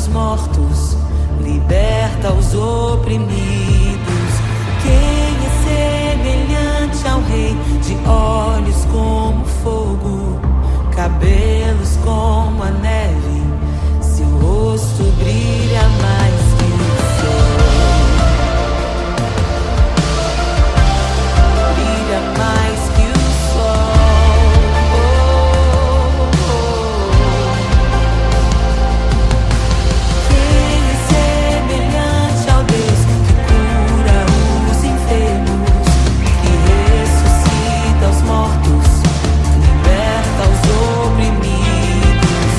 os mortos, liberta os oprimidos. Quem é semelhante ao Rei, de olhos como fogo, cabelos como a neve, seu rosto brilha mais que o sol. Brilha mais que o sol. Quem é semelhante ao Deus que cura os enfermos, que ressuscita os mortos, liberta os oprimidos?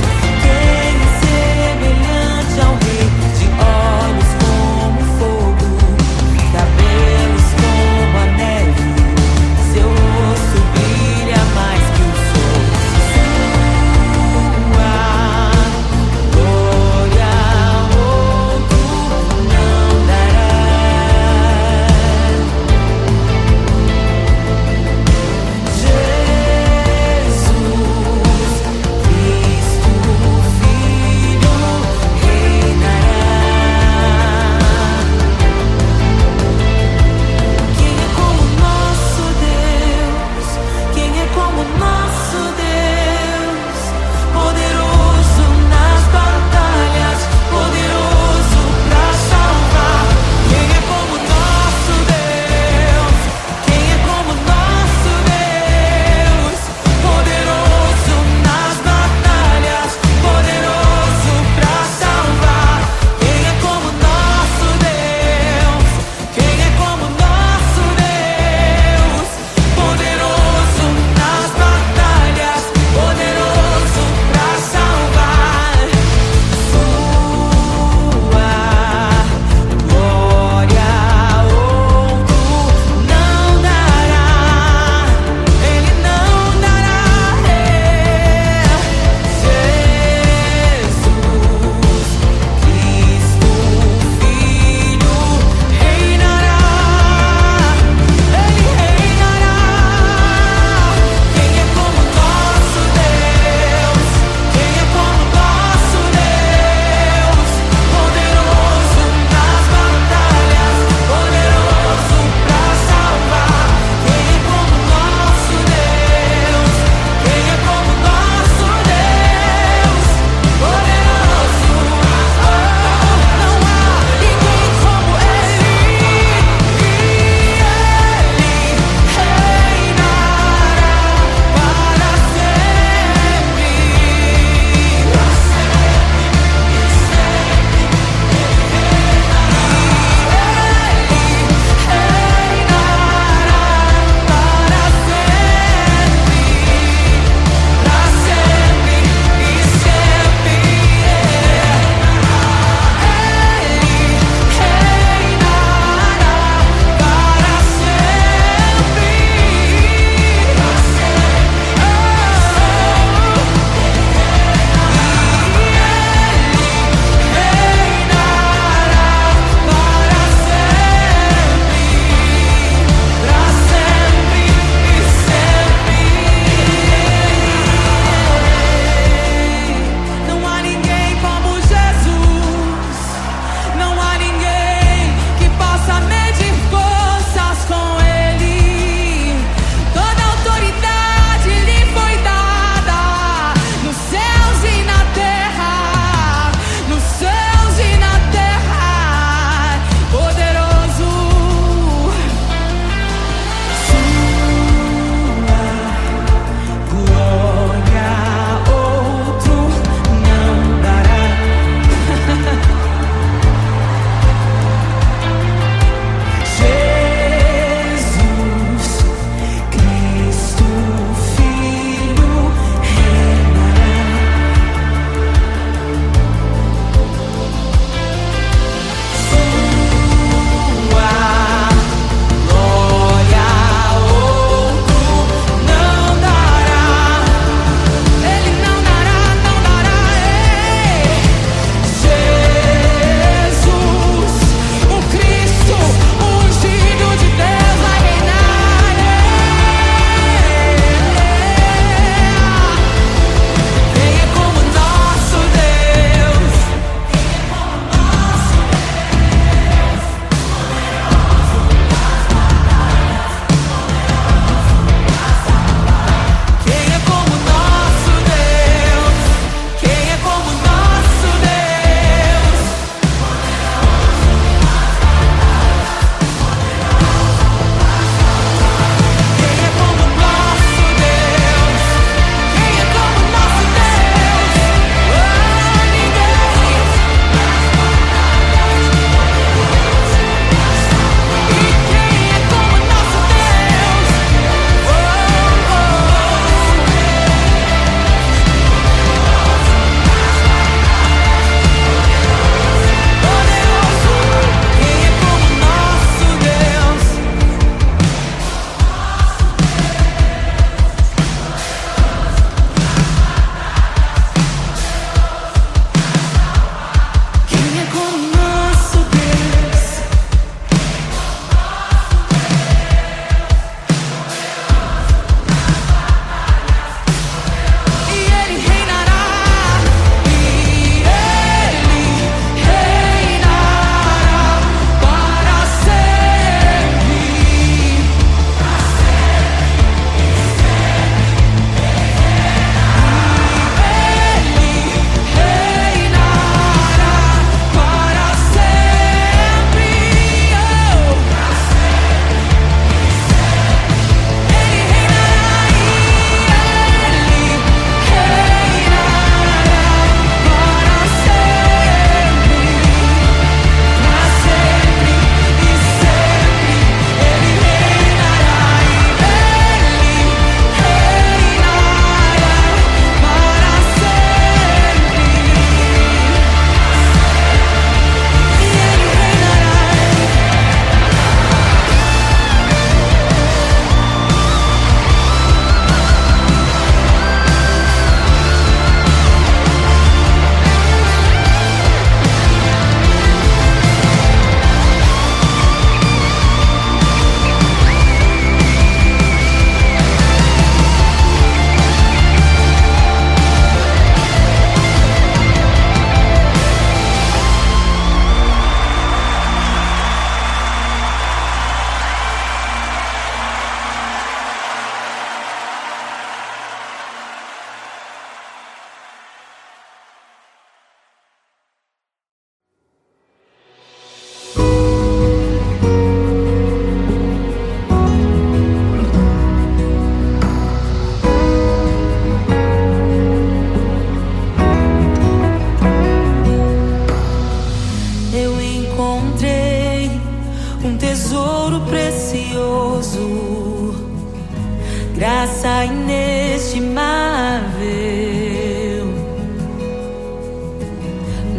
graça inestimável.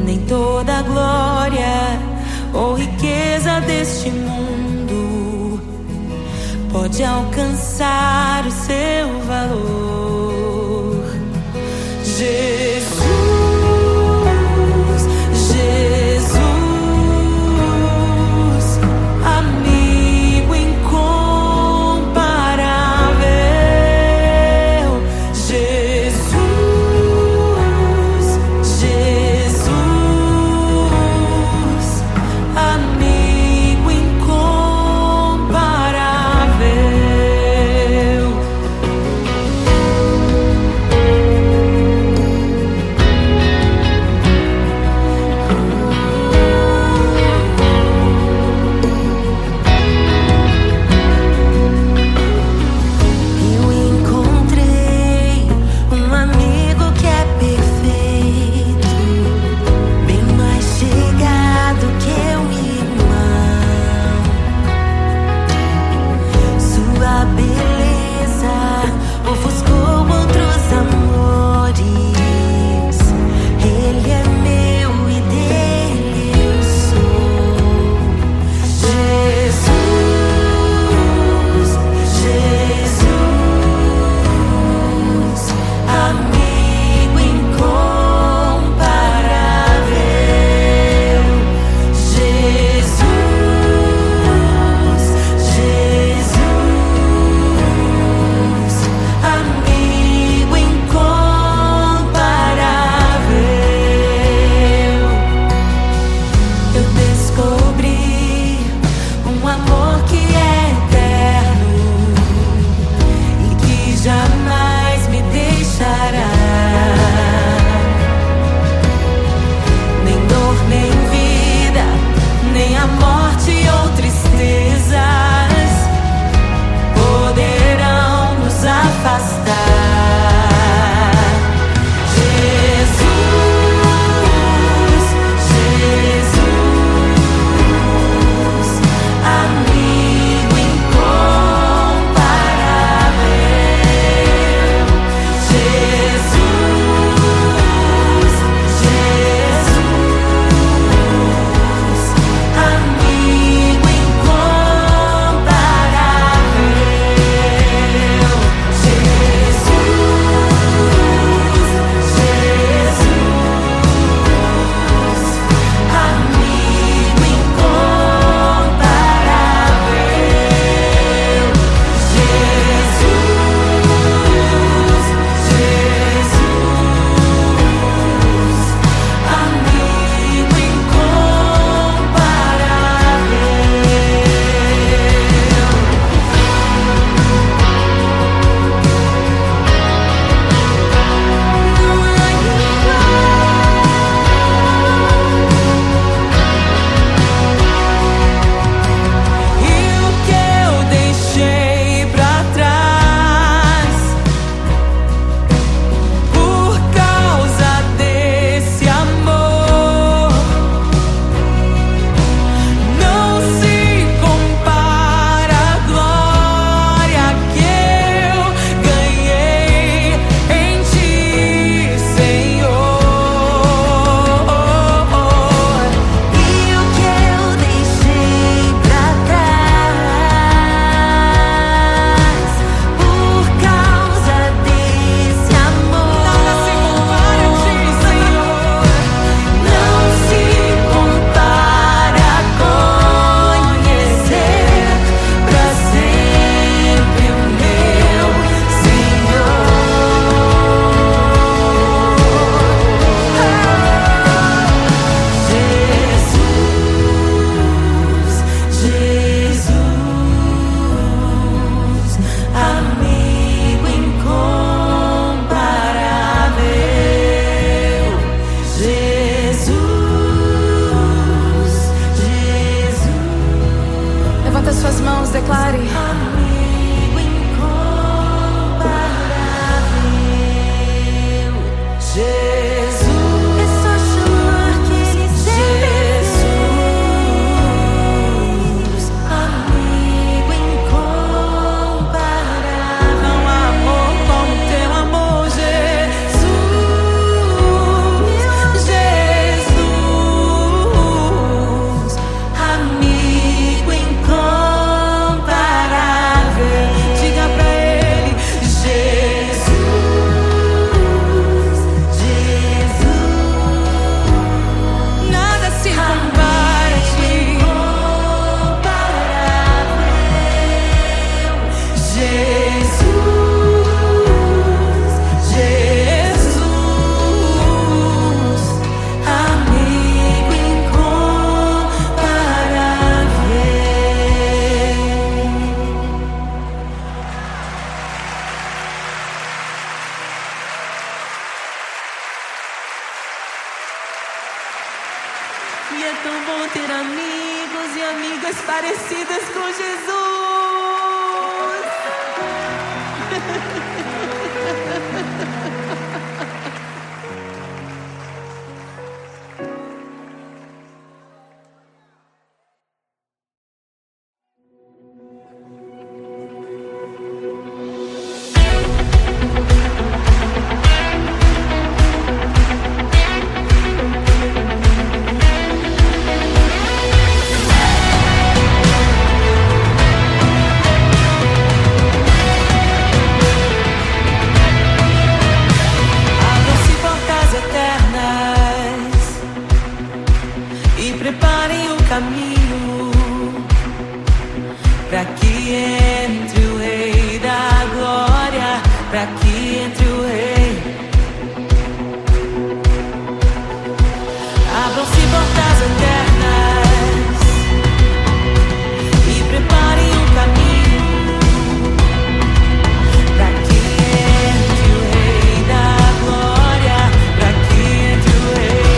Nem toda a glória ou riqueza deste mundo pode alcançar o seu valor. Jesus, Jesus, amigo incomparável. Jesus, Jesus, amigo incomparável. E é tão bom ter amigos e amigas parecidas com Jesus. Abram-se portas eternas e preparem o caminho para que entre o Rei da Glória, para que entre o Rei. Abram-se portas eternas e preparem o caminho para que entre o Rei da Glória, para que entre o Rei.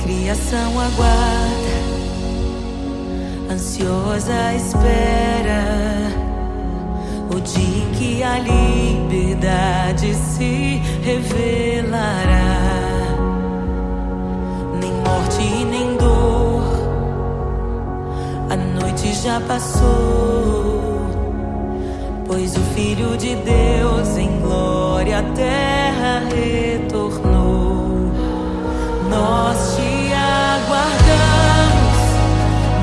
criação aguarda, ansiosa espera o dia em que a liberdade se revelará. Nem morte e nem dor, a noite já passou, pois o Filho de Deus em glória à terra retornou. Nós te aguardamos,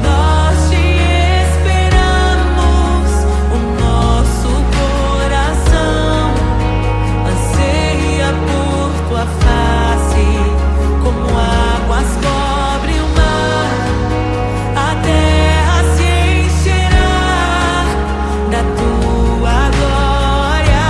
nós te esperamos, o nosso coração anseia por tua face, como águas cobrem o mar, a terra se encherá da tua glória.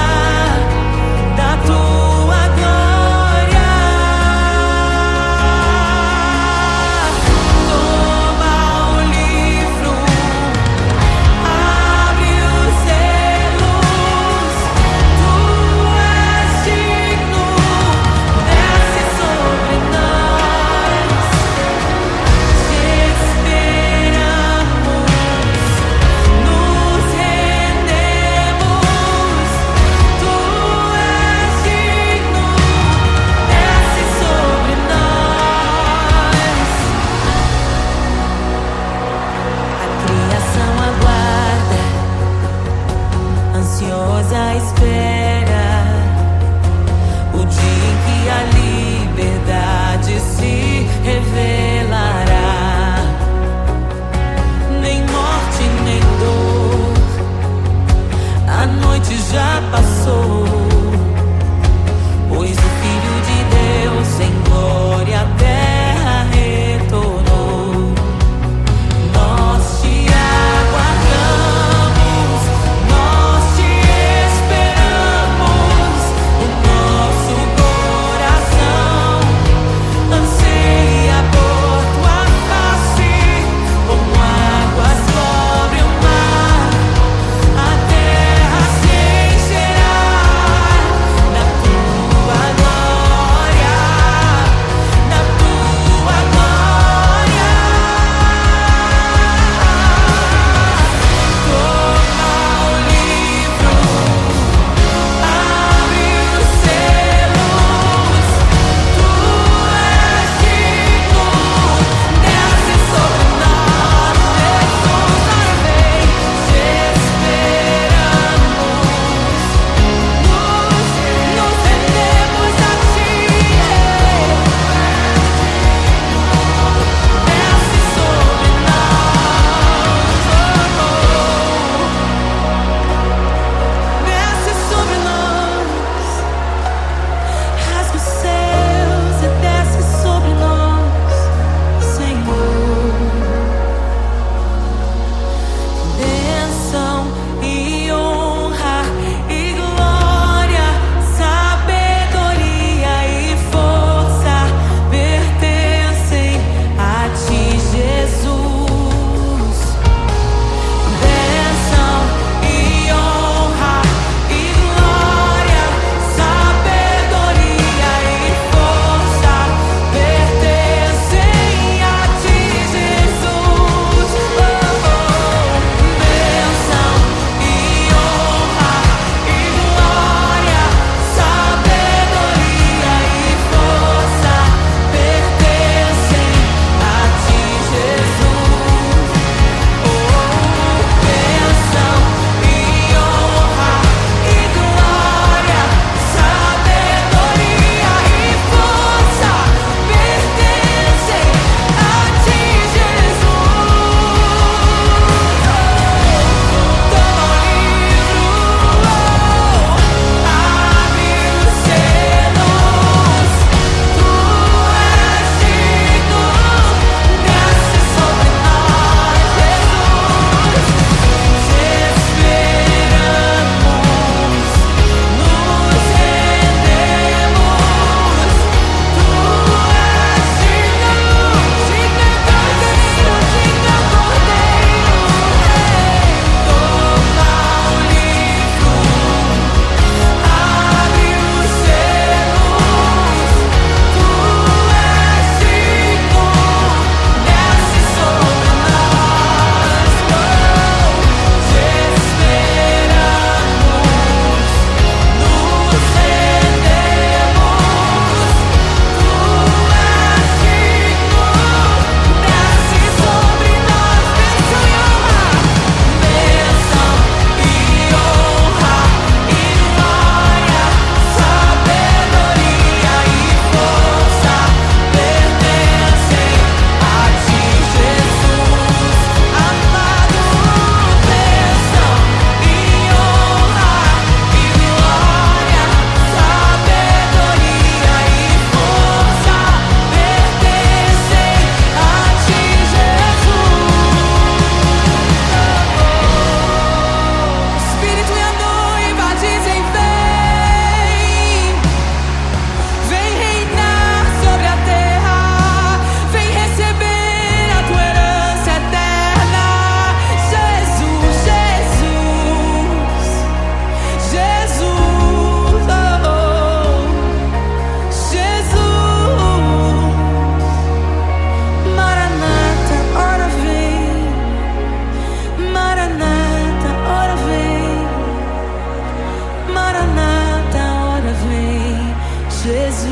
Jesus,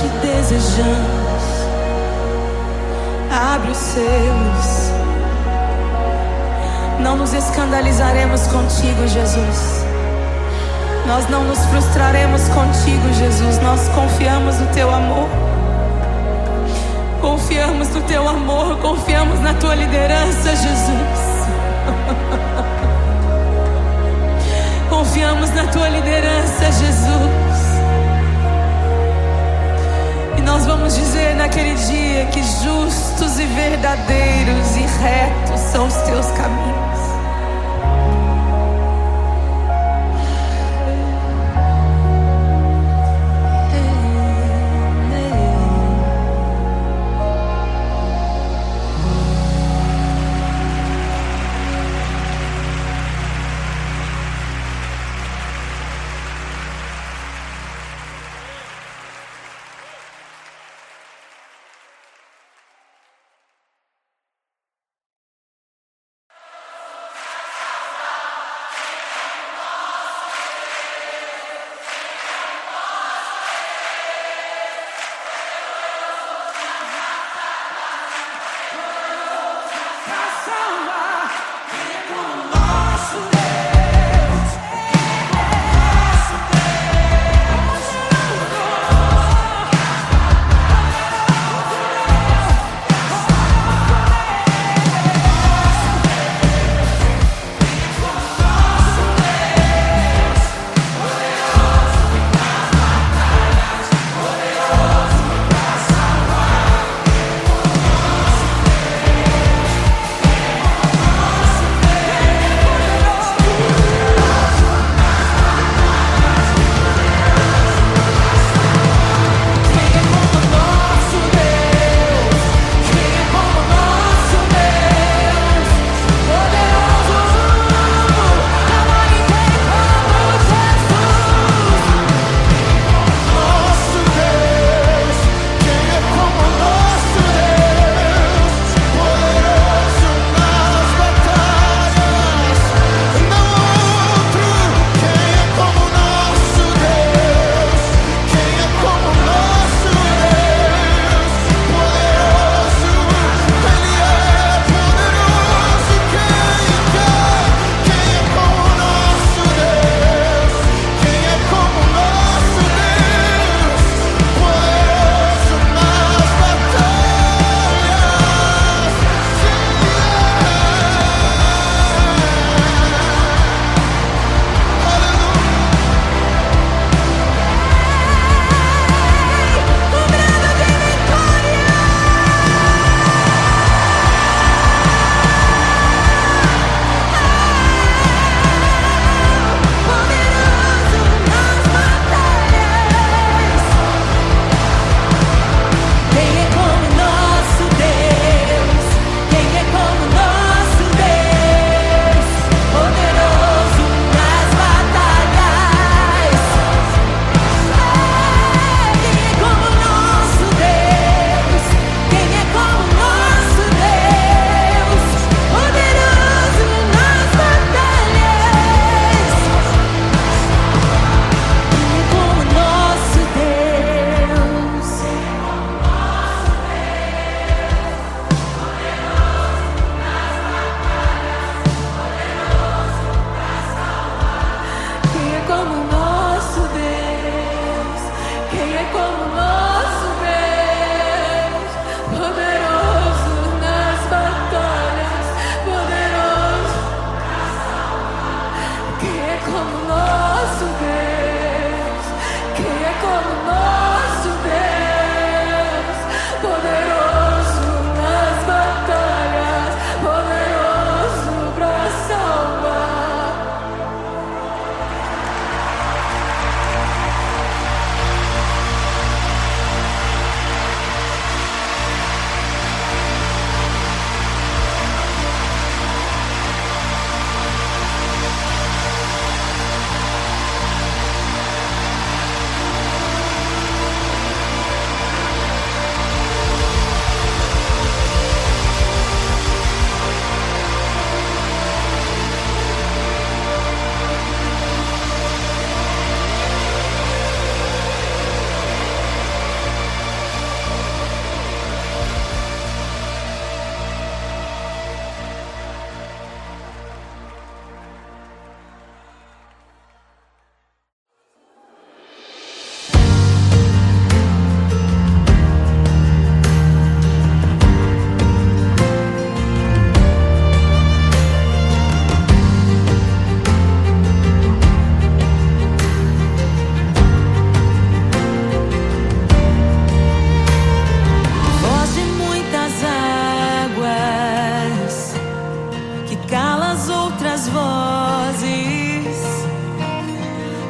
te desejamos. Abre os seus. Não nos escandalizaremos contigo, Jesus. Nós não nos frustraremos contigo, Jesus. Nós confiamos no teu amor. Confiamos no teu amor. Confiamos na tua liderança, Jesus. Confiamos na tua liderança, Jesus. E nós vamos dizer naquele dia que justos e verdadeiros e retos são os teus caminhos.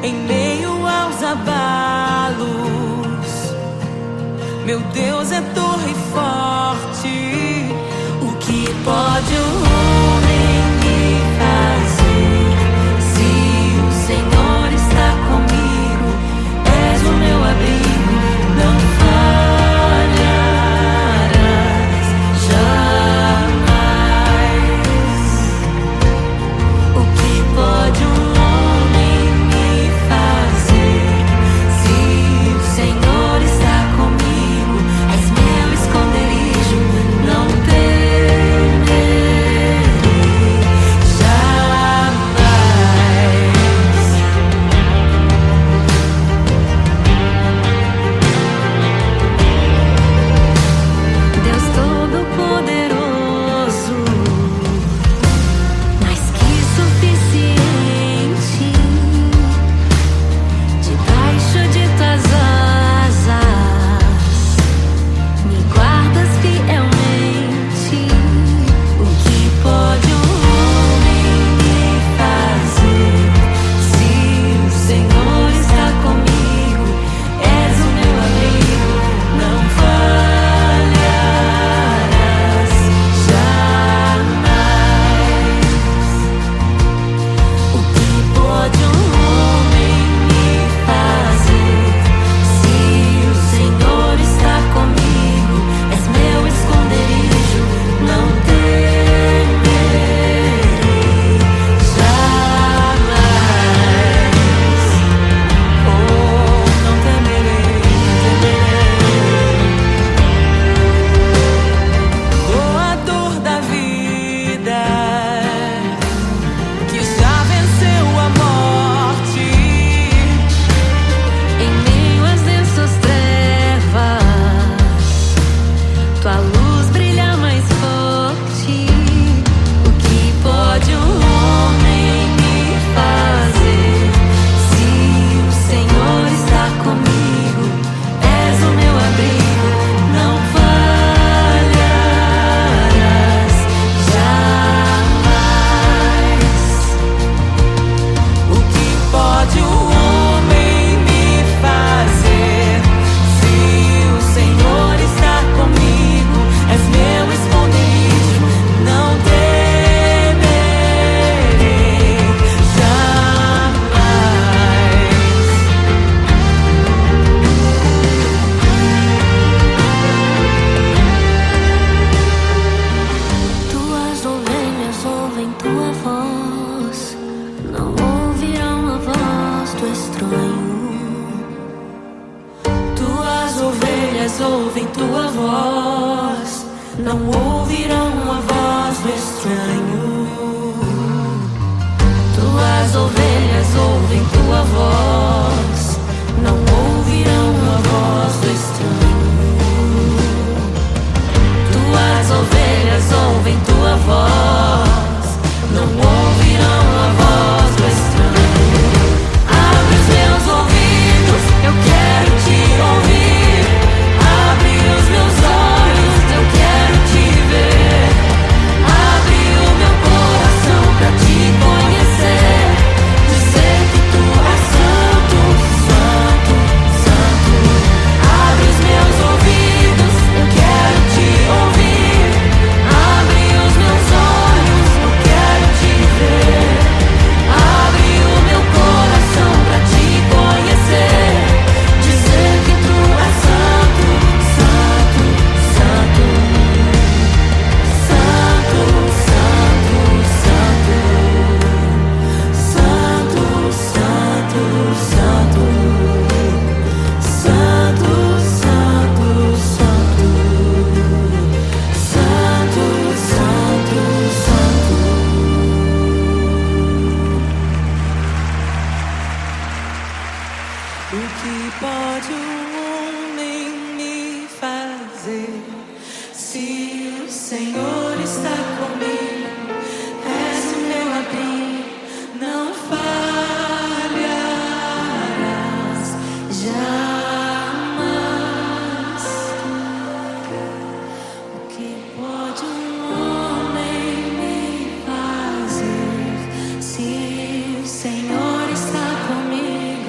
em meio aos abalos. Meu Deus é torre forte. O que pode o homem me fazer? Se o Senhor está comigo, és o meu abrigo, não falharás jamais. O que pode um homem me fazer? Se o Senhor está comigo, és meu esconderijo, não temerei jamais. Deus Todo-Poderoso, mais que suficiente, debaixo de tuas asas me guardas fielmente. O que pode um homem me fazer? Se o Senhor está comigo, és o meu amigo, não falharás jamais. O que pode um homem me fazer? Se o Senhor está comigo, és meu esconderijo, não temerei jamais. Oh, não temerei, doador da vida, que já venceu a morte. Em meio às densas trevas, tua luz brilha mais forte. O que pode um homem me fazer? Se o Senhor está comigo, és o meu abrigo, não falharás jamais. O que pode o homem me fazer? Se o Senhor está comigo, és meu esconderijo, não temerei jamais. Tuas ovelhas ouvem tua voz, não ouvirão a voz do estranho. Tuas ovelhas ouvem tua voz, não ouvirão a voz do estranho. Tuas ovelhas ouvem tua voz, não ouvirão a voz do estranho. Tuas ovelhas ouvem tua voz, não ouvirão a voz do estranho. Abre os meus ouvidos, eu quero te ouvir. Abre os meus olhos, eu quero te ver. Abre o meu coração pra te conhecer. Dizer que tu és santo, santo, santo. Abre os meus ouvidos, eu quero te ouvir. Abre os meus olhos, eu quero te ver. Abre o meu coração pra te conhecer. Dizer que tu és santo, santo, santo. Santo, santo, santo. Santo, santo, santo. Santo, santo, santo. Santo, santo, santo. O que pode um homem me fazer? Se o Senhor está comigo, és o meu abrigo, não falharás jamais. O que pode um homem me fazer? Se o Senhor está comigo,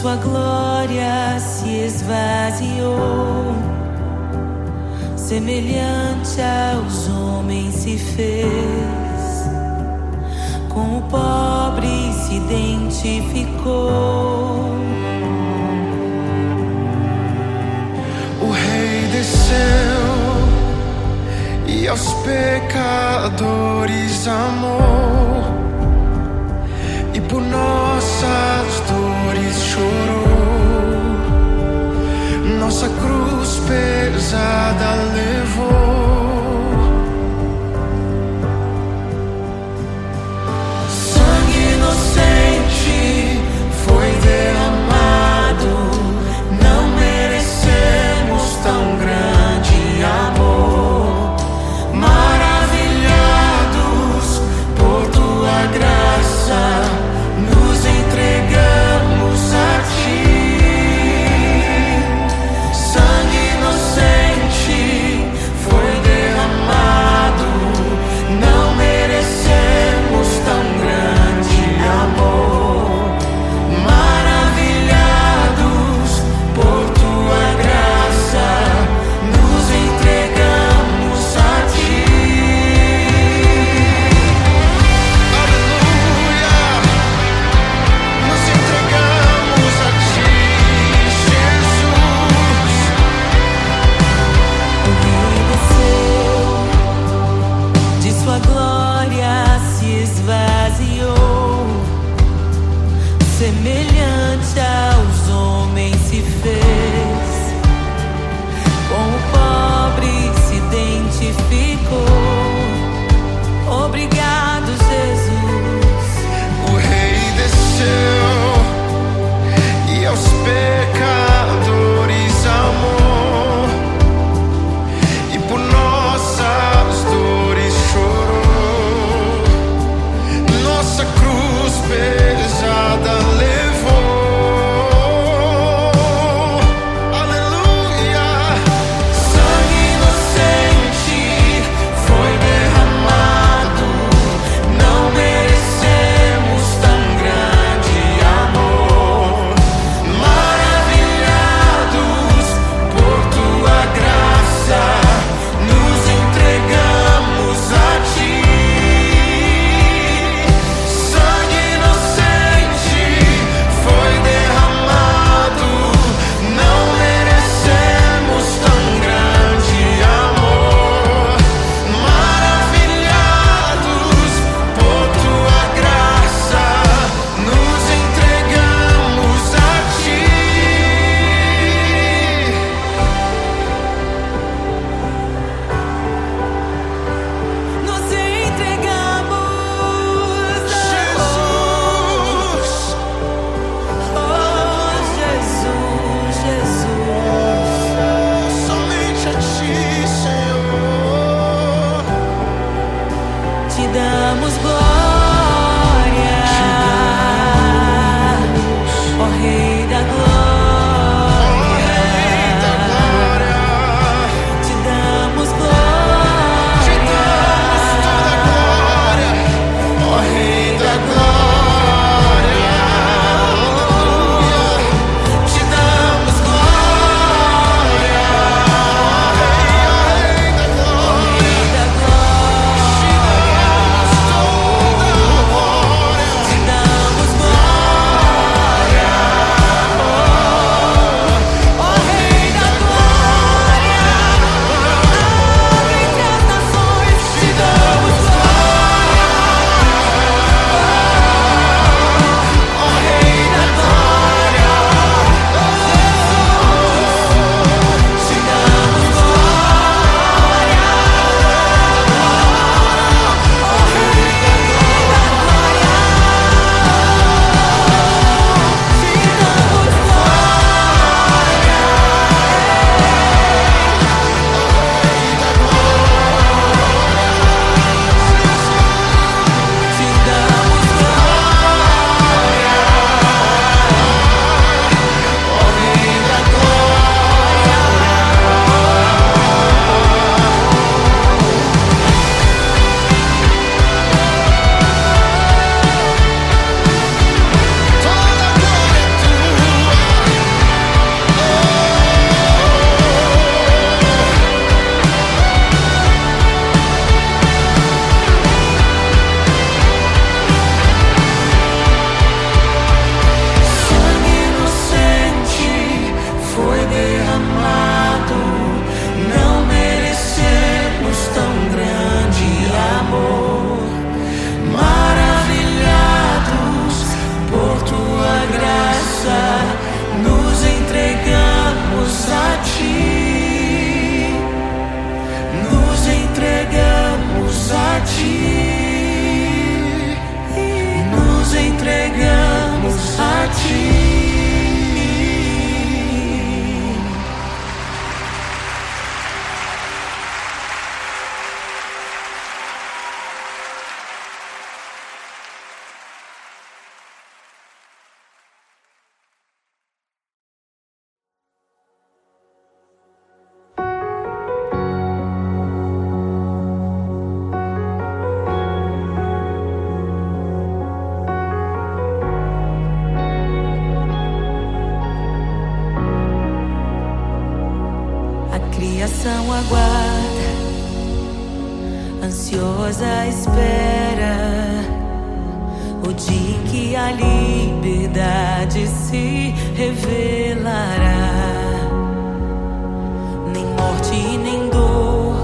sua glória se esvaziou, semelhante aos homens se fez, com o pobre se identificou. O Rei desceu e aos pecadores amou, e por nossas dores chorou, nossa cruz pesada levou. Sangue inocente foi derramado, não merecemos tão grande amor. Maravilhados por tua graça, nos entregamos a ti. Sangue inocente foi aguarda, ansiosa espera o dia em que a liberdade se revelará. Nem morte e nem dor,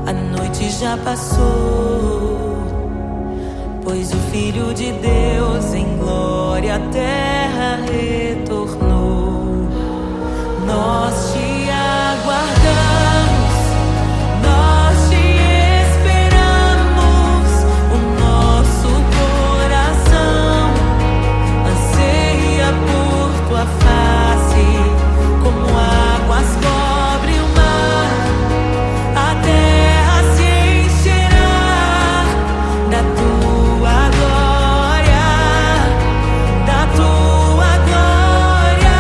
a noite já passou, pois o Filho de Deus em glória à terra retornou. Nós te aguardamos, nós te esperamos. O nosso coração anseia por tua face, como águas cobrem o mar. A terra se encherá da tua glória, da tua glória.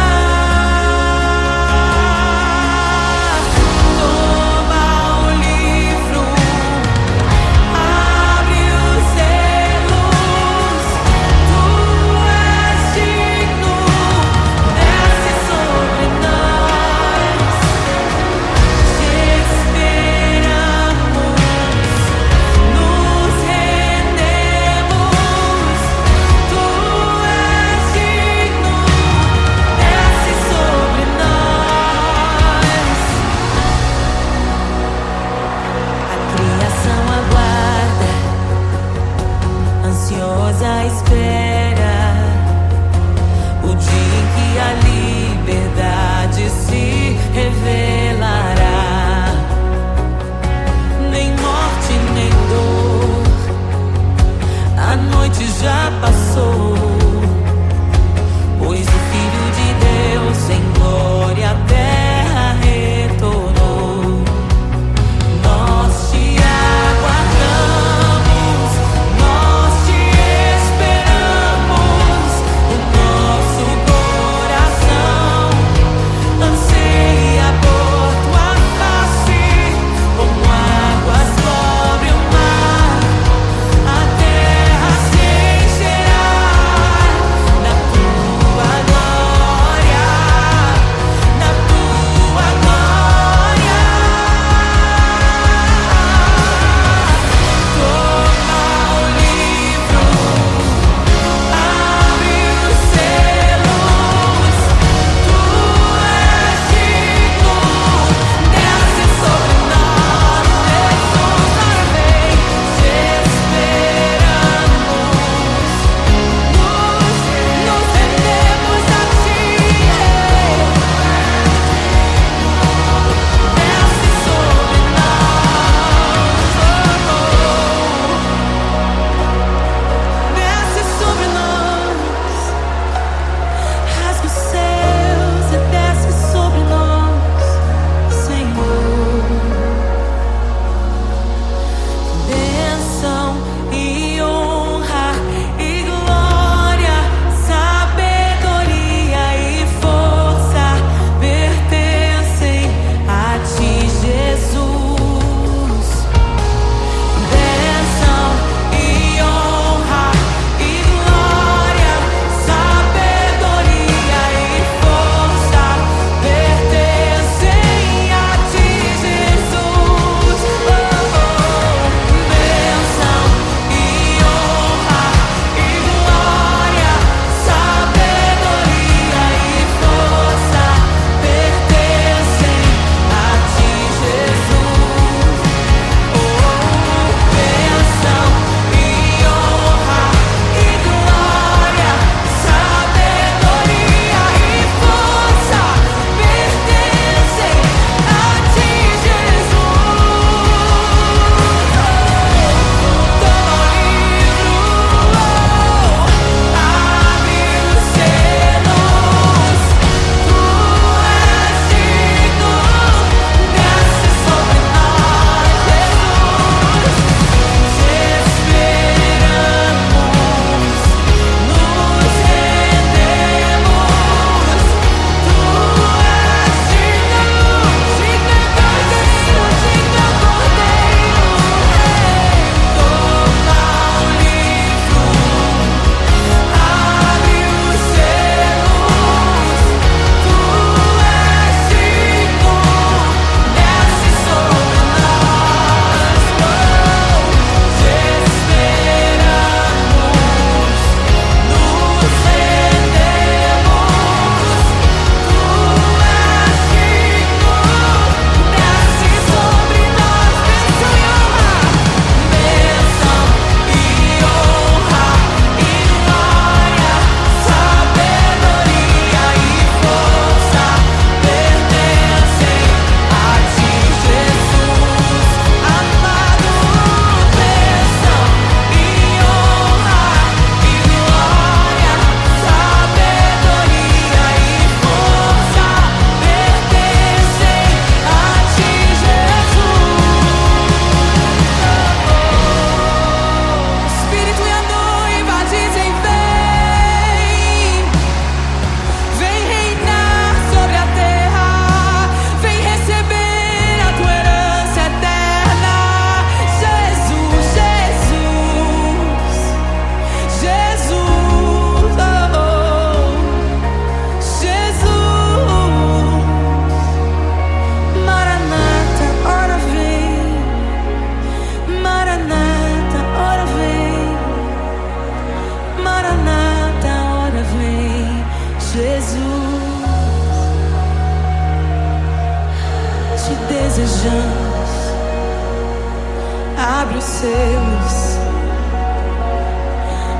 abre os selos.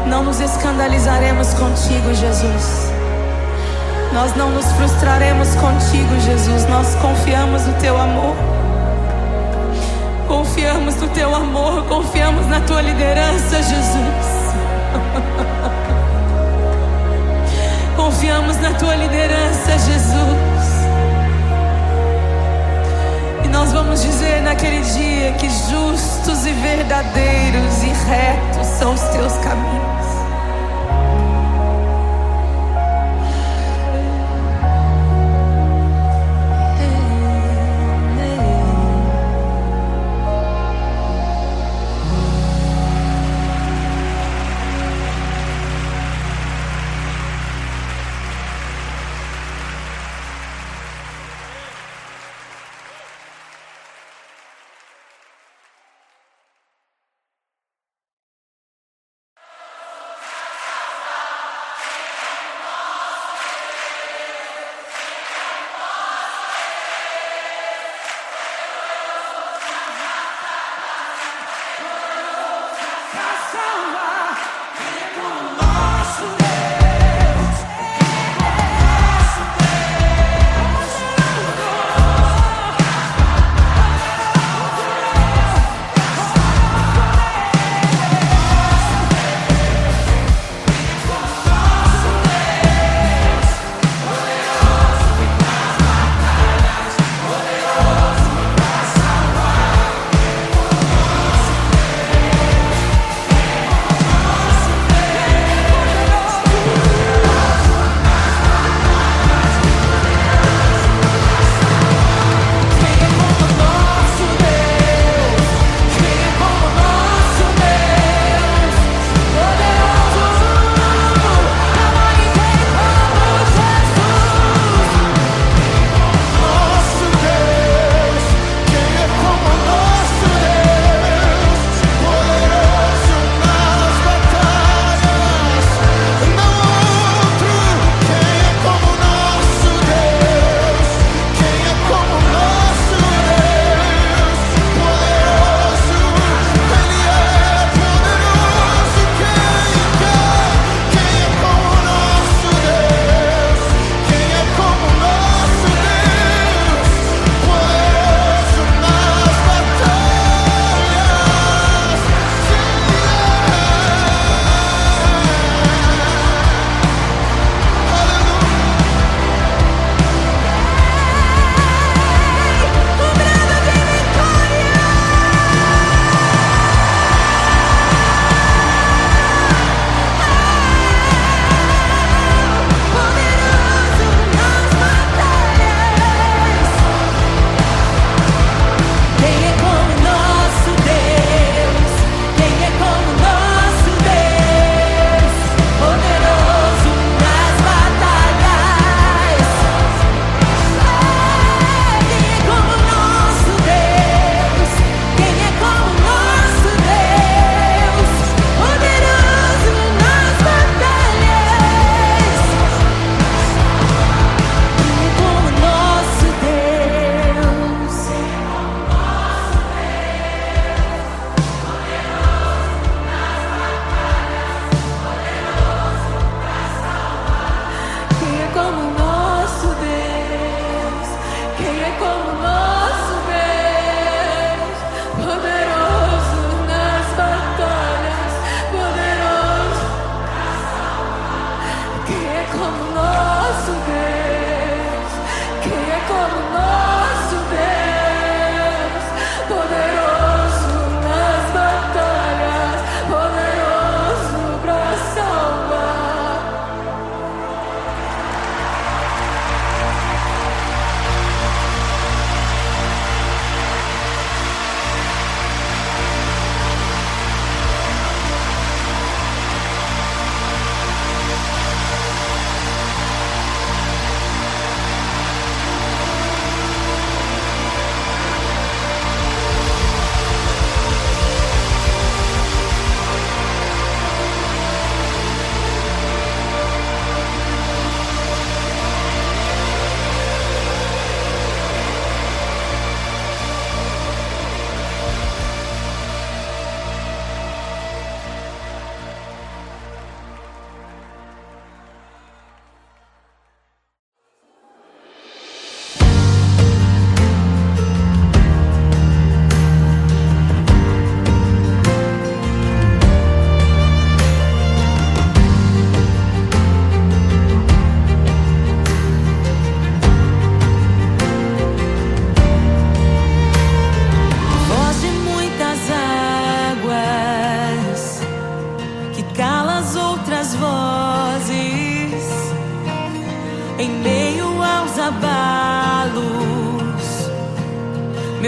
Não nos escandalizaremos contigo, Jesus. Nós não nos frustraremos contigo, Jesus. Nós confiamos no teu amor. Confiamos no teu amor, confiamos na tua liderança, Jesus. Confiamos na tua liderança, Jesus. E nós vamos dizer naquele dia que justos e verdadeiros e retos são os teus caminhos.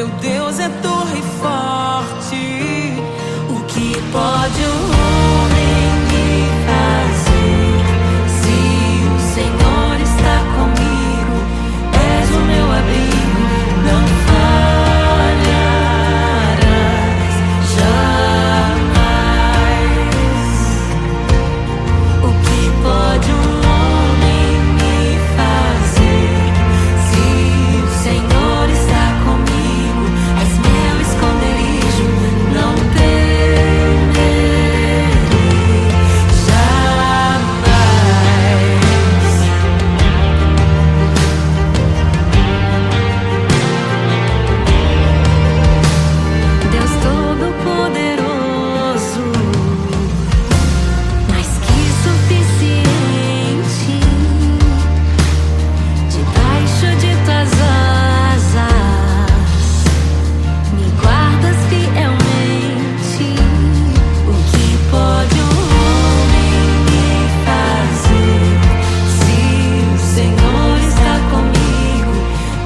Meu Deus é torre forte. O que pode o homem me fazer? Se o Senhor está comigo, és o meu abrigo, não falharás jamais. O que pode um homem me fazer? Se o Senhor está comigo, és meu esconderijo, não temerei jamais. Deus Todo-Poderoso, mais que suficiente, debaixo de tuas asas me guardas fielmente. O que pode um homem me fazer? Se o Senhor está comigo,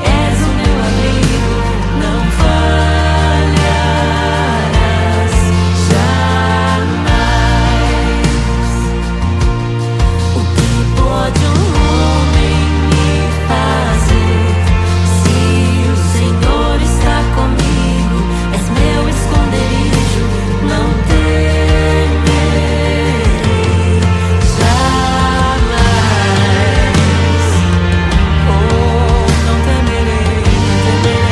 és o meu amigo, não falharás jamais. O que pode um homem me fazer? Se o Senhor está comigo, és meu esconderijo, não temerei jamais. Oh, não temerei, temerei.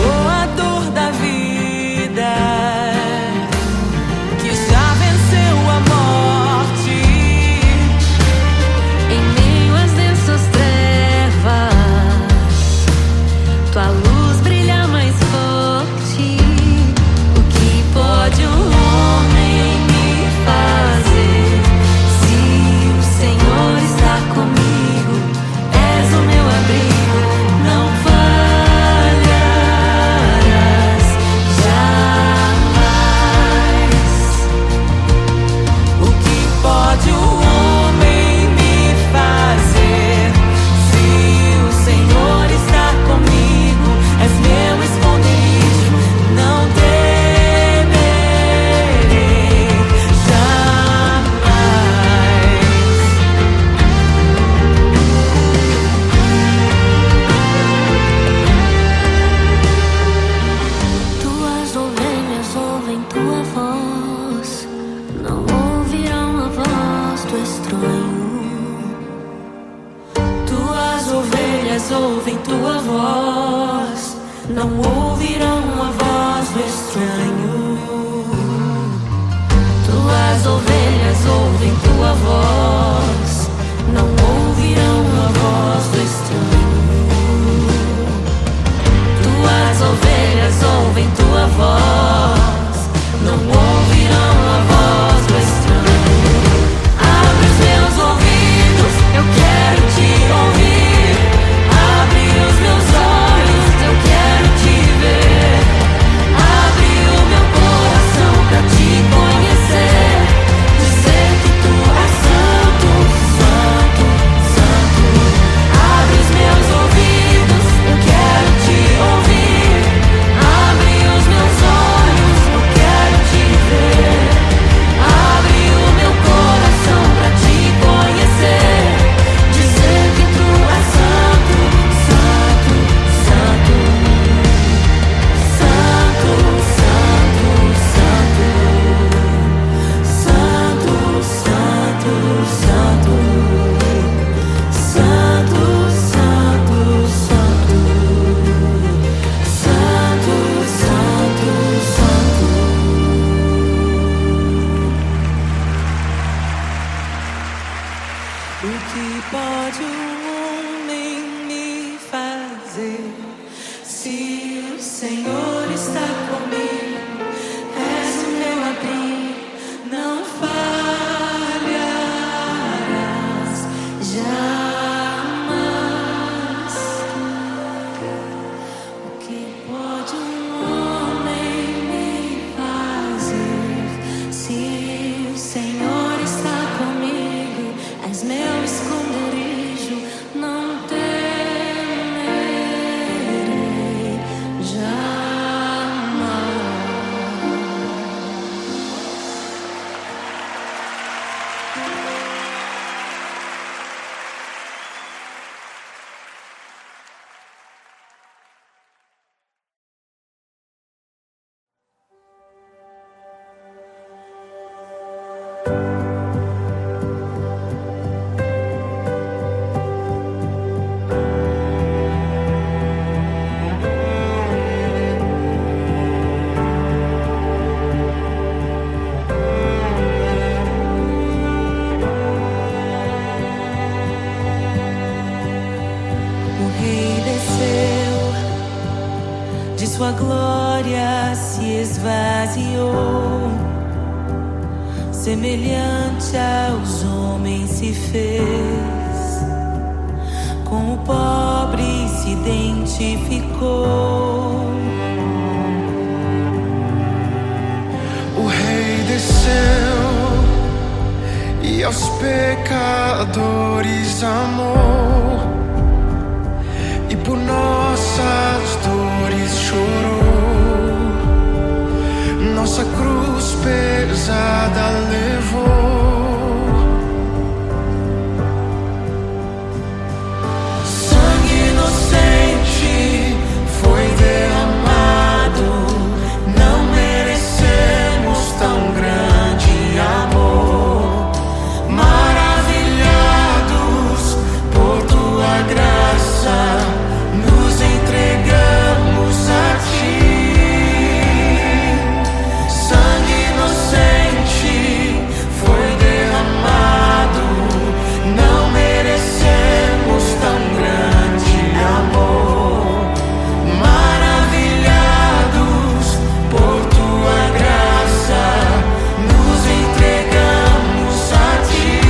Oh, a dor da vida que já venceu a morte, em meio às densas trevas, tua luz brilha mais forte. O que pode um homem me fazer? Se o Senhor está comigo, és o meu abrigo, não falharás jamais. O que pode o homem me fazer? Se o Senhor está comigo, és meu esconderijo, não temerei jamais. Tuas ovelhas ouvem tua voz, não ouvirão a voz do estranho. Tuas ovelhas ouvem tua voz, não ouvirão a voz do estranho. Tuas ovelhas ouvem tua voz, não ouvirão a voz do estranho. Tuas ovelhas ouvem tua voz, não ouvirão a voz do estranho. Abre os meus ouvidos, eu quero te ouvir. Abre os meus olhos, eu quero te ver. Abre o meu coração pra te conhecer. Dizer que tu és santo, santo, santo. Abre os meus ouvidos, eu quero te ouvir. Abre os meus olhos, eu quero te ver. Abre o meu coração pra te conhecer. Dizer que tu és santo, santo, santo. Santo, santo, santo. Santo, santo, santo. Santo, santo, santo. Santo, santo, santo. O que pode um homem me fazer? Se o Senhor está comigo, és o meu abrigo, não falharás jamais. O que pode um homem me fazer? Se o Senhor está comigo, és meu esconderijo, não temerei de sua glória se esvaziou, semelhante aos homens se fez, com o pobre se identificou. O Rei desceu e aos pecadores amou, e por nossas dores chorou, nossa cruz pesada levou. Sangue inocente foi derramado, não merecemos tão grande amor. Maravilhados por tua graça, nos entregamos a ti. Sangue inocente foi derramado, não merecemos tão grande amor. Maravilhados por tua graça, nos entregamos a ti.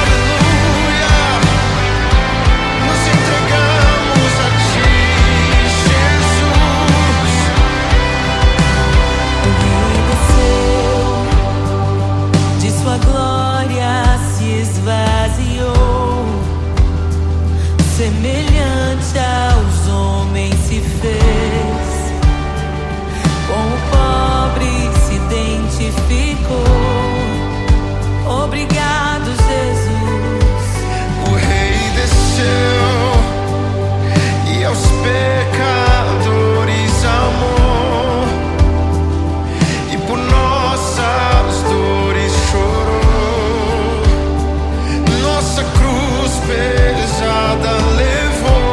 Aleluia! Nos entregamos a ti, Jesus. O Rei desceu, de sua glória se esvaziou, semelhante aos homens se fez, com o pobre se identificou. Obrigado, Jesus. O Rei desceu e aos pecadores amou, e por nossas dores chorou, nossa cruz pesada levou.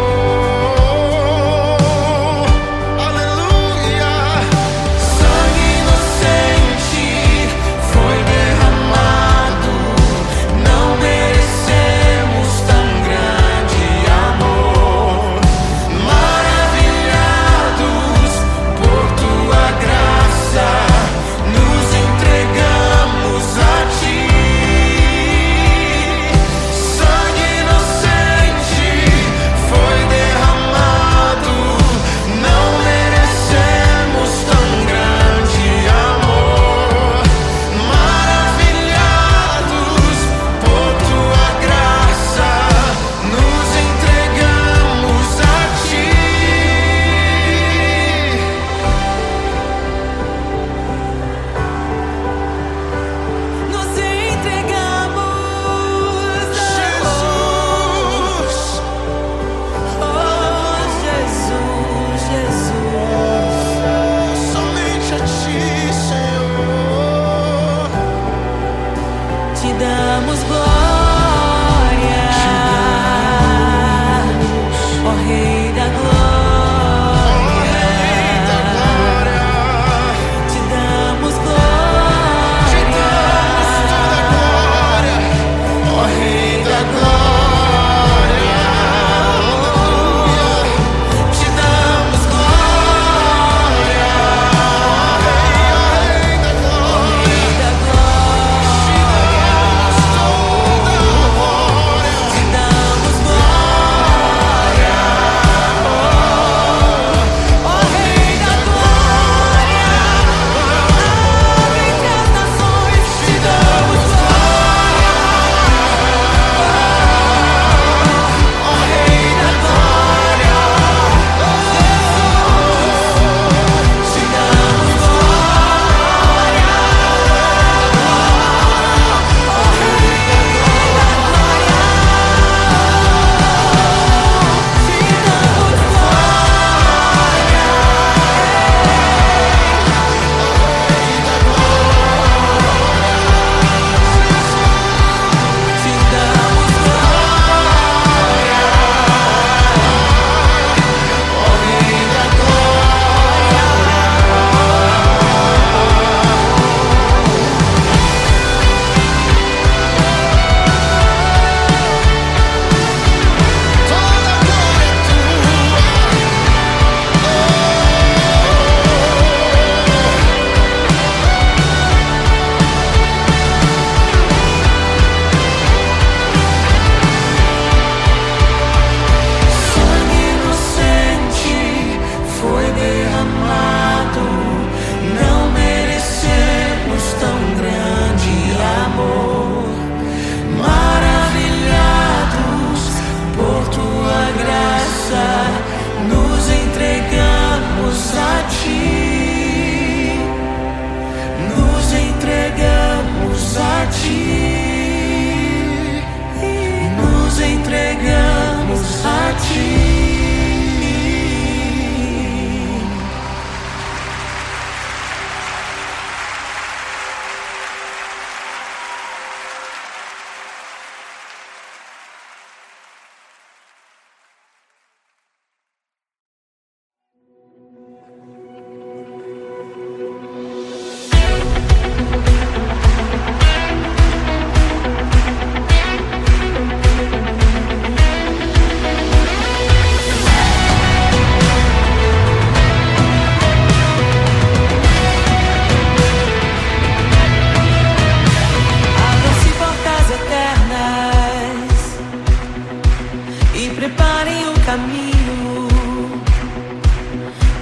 caminho,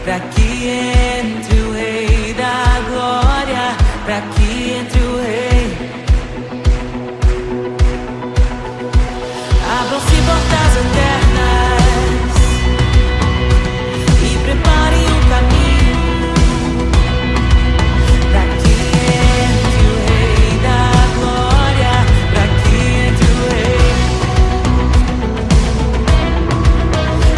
pra que entre o Rei da Glória, pra que entre o Rei. Abram-se portas eternas e preparem o caminho, pra que entre o Rei da Glória, pra que entre o Rei,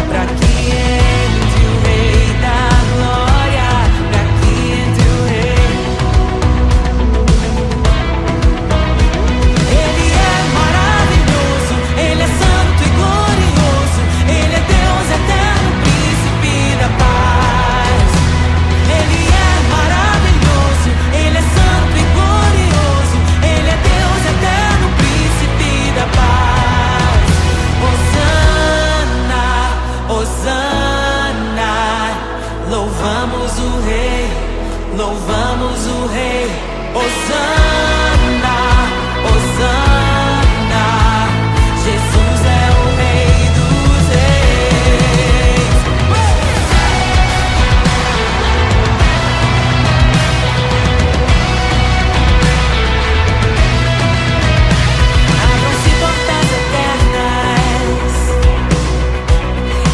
pra que entre o Rei da Glória, pra que entre o Rei. Ele é maravilhoso, Ele é santo e glorioso, Ele é Deus eterno, príncipe da paz. Ele é maravilhoso, Ele é santo e glorioso, Ele é Deus eterno, príncipe da paz. Hosana, Hosana, louvamos o Rei, louvamos o Rei. Hosana, Hosana, Jesus é o Rei dos Reis. Abram-se portas eternas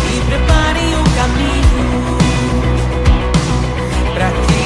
e preparem o caminho, pra que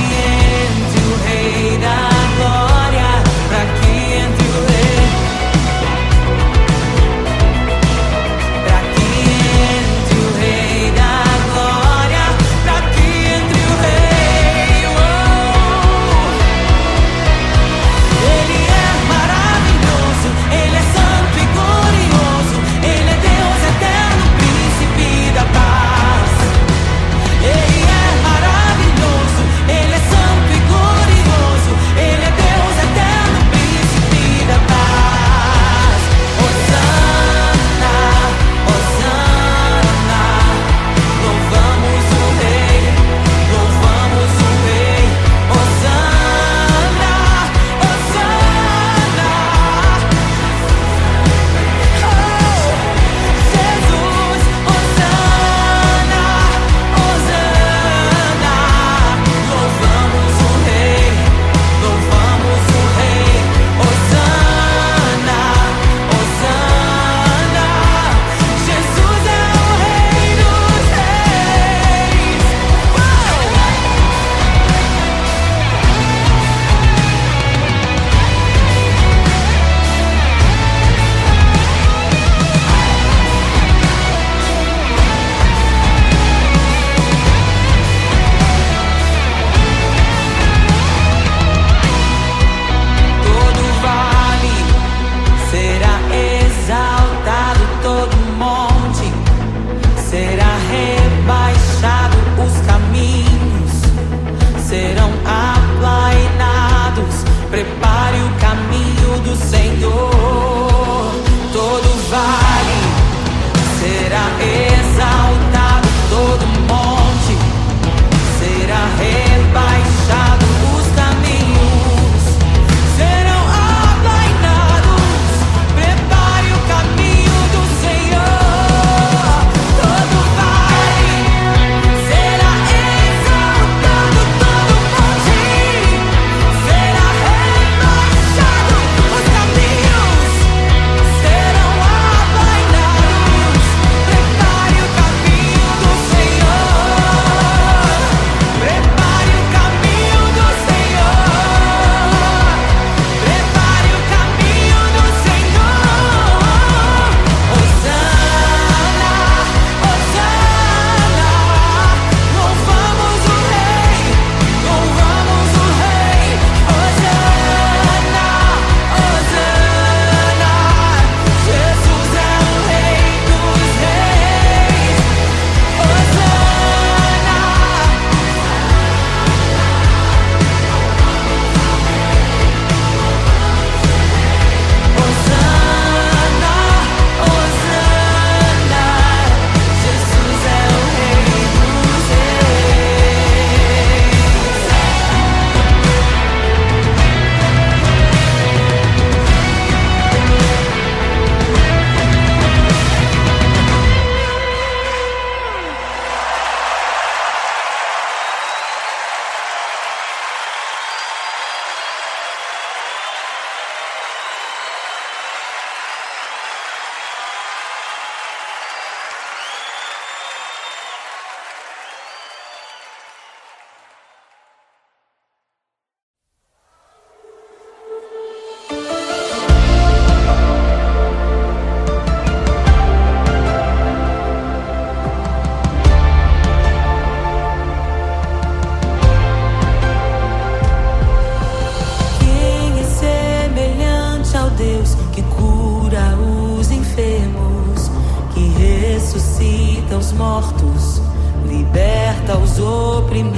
aos mortos, liberta os oprimidos.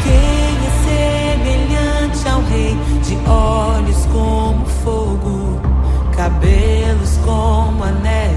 Quem é semelhante ao Rei, de olhos como fogo, cabelos como a neve?